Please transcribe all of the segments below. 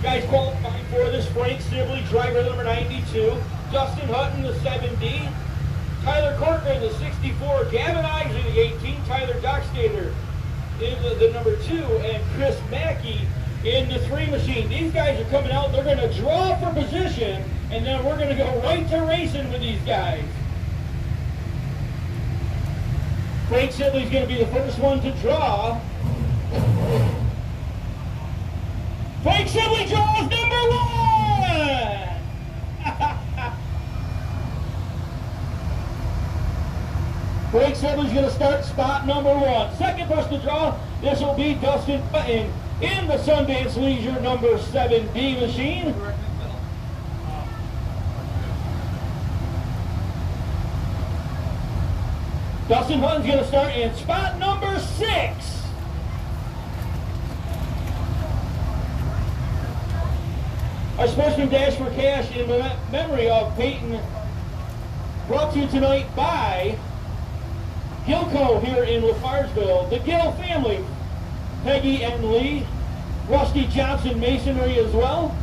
Guys qualifying for this: Frank Sibley, driver number 92, Dustin Hutton, the 7D, Tyler Corcoran, the 64, Gavin Isley, the 18, Tyler Dockstader in the number 2, and Chris Mackey in the 3 machine. These guys are coming out. They're going to draw for position, and then we're going to go right to racing with these guys. Frank Sibley's going to be the first one to draw. Frank Sibley draws number 1! Frank Sibley's going to start spot number 1. Second person to draw, this will be Dustin Hutton in the Sundance Leisure number 7D machine. Dustin Hutton's going to start in spot number 6. Our Sportsman Dash for Cash in memory of Peyton, brought to you tonight by Gilco here in Lafargeville, the Gill family, Peggy and Lee, Rusty Johnson Masonry as well.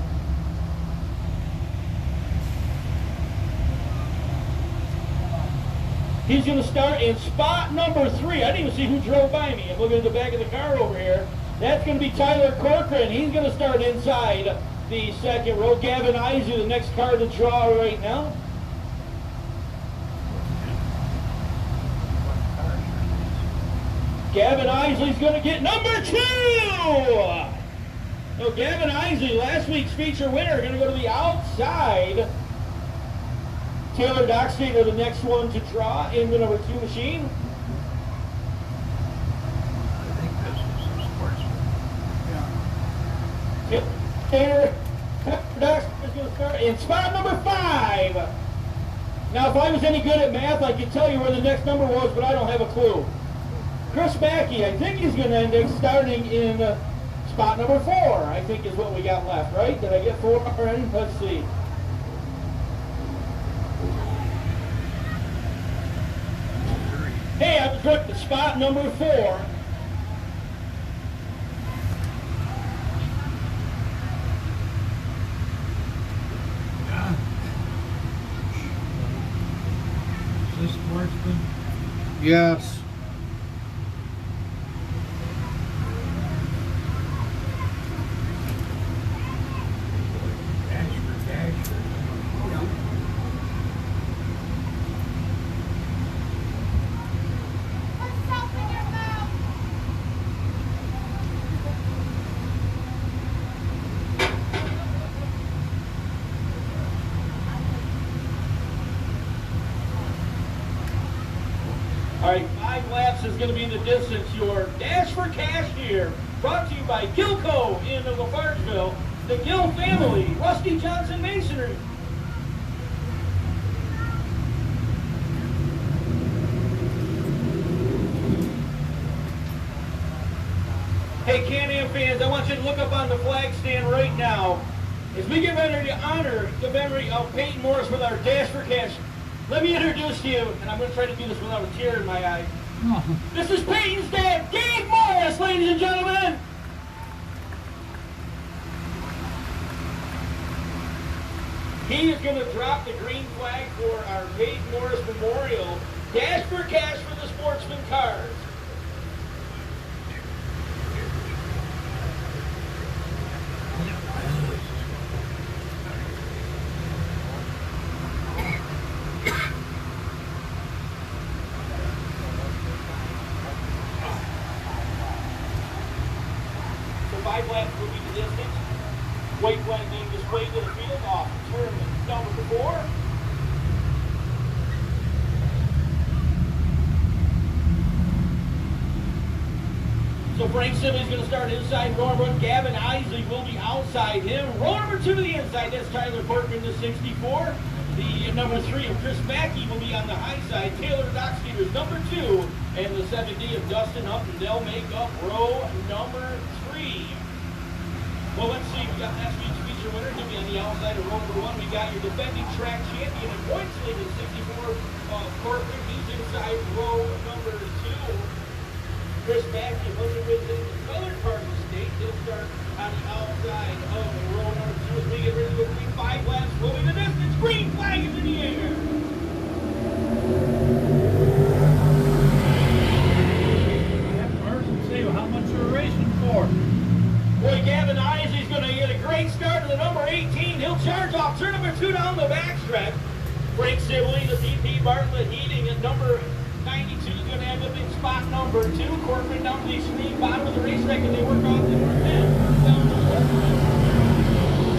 He's going to start in spot number 3. I didn't even see who drove by me. I'm looking at the back of the car over here. That's going to be Tyler Corcoran. He's going to start inside the second row. Gavin Isley, the next car to draw right now. Gavin Isley's going to get number 2. So Gavin Isley, last week's feature winner, going to go to the outside. Taylor Dockstader, the next one to draw in the number 2 machine. I think this is a sportsman. Yeah. Taylor Dockstader is going to start in spot number 5. Now, if I was any good at math, I could tell you where the next number was, but I don't have a clue. Chris Mackey, I think he's going to end up starting in spot number 4, I think is what we got left, right? Did I get 4 already? Let's see. Hey, I was right to spot number 4. Is this sportsman? Yes. All right, 5 laps is going to be the distance. Your Dash for Cash here, brought to you by Gilco in Lafargeville, the Gill family, Rusty Johnson Masonry. Hey, Can-Am fans, I want you to look up on the flag stand right now as we get ready to honor the memory of Peyton Morris with our Dash for Cash. Let me introduce you, and I'm going to try to do this without a tear in my eye. Oh. This is Peyton's dad, Dave Morris, ladies and gentlemen. He is going to drop the green flag for our Peyton Morris Memorial Dash for Cash for the Sportsman cars. So 5 laps will be the distance. White flag being displayed to the field off turn number 4. So Frank Sibley's going to start inside row number 1. Gavin Isley will be outside him. Row number 2 to the inside. That's Tyler Corcoran, the 64. The number 3 of Chris Mackey will be on the high side. Taylor Dockstader, number 2. And the 7D of Dustin Hutton. They'll make up row number 3. Well, let's see. We got last week's feature winner. He'll be on the outside of row number 1. We got your defending track champion and points leader, 64, Corcoran. He's inside row number 2. Chris Mackey, looking with the colored part of the state. He'll start on the outside of row George off turn number 2 down the backstretch. Frank Sibley, the DP Bartlett Heating at number 92 is going to end up in spot number 2. Corcoran down to the extreme bottom of the racetrack and they work off the north end. Down to Corcoran.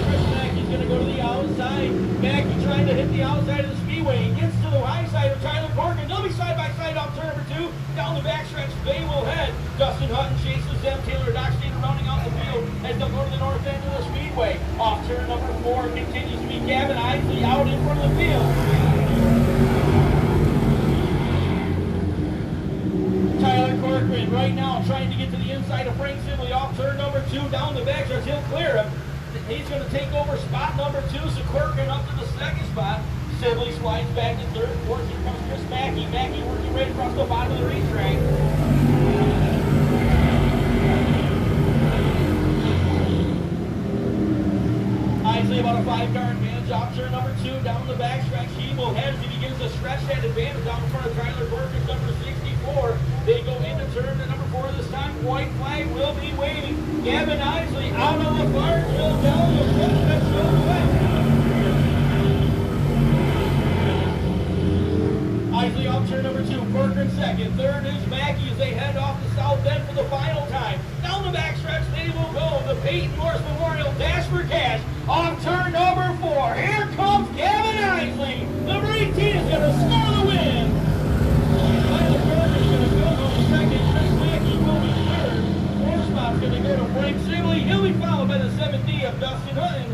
Chris Mackey's going to go to the outside. Mackey trying to hit the outside of the speedway. He gets to the high side of Tyler Corcoran. They'll be side by side off turn number 2. Down the backstretch, they will head. Dustin Hutton chases them. Taylor Dockstader rounding out the field as they'll go to the north end of the speedway. Off turn number 4 continues to be Gavin Isley out in front of the field. Tyler Corcoran right now trying to get to the inside of Frank Sibley off turn number 2 down the backstretch. He'll clear him. He's going to take over spot number 2. So Corcoran up to the second spot. Sibley slides back to third. Fourth, here comes Chris Mackey. Mackey working right across the bottom of the racetrack. Isley about a 5-car advantage off turn number 2 down the backstretch. He will head as he begins to stretch that advantage down in front of Tyler Corcoran, number 64. They go into turn to number 4 this time. White flag will be waving. Gavin Isley out on the far hill down the stretch goes away. Isley off turn number 2, Corcoran second. Third is Mackey as they head off the south end for the final time. Down the backstretch, they will go. The Peyton Morse Memorial Dash for Cash off turn number 4. Here comes Gavin Isley. Number 18 is going to score the win. Tyler Corcoran is going to go to second. Chris Mackey will be third. Fourth spot's going to go to Frank Sibley. He'll be followed by the 7D of Dustin Hutton.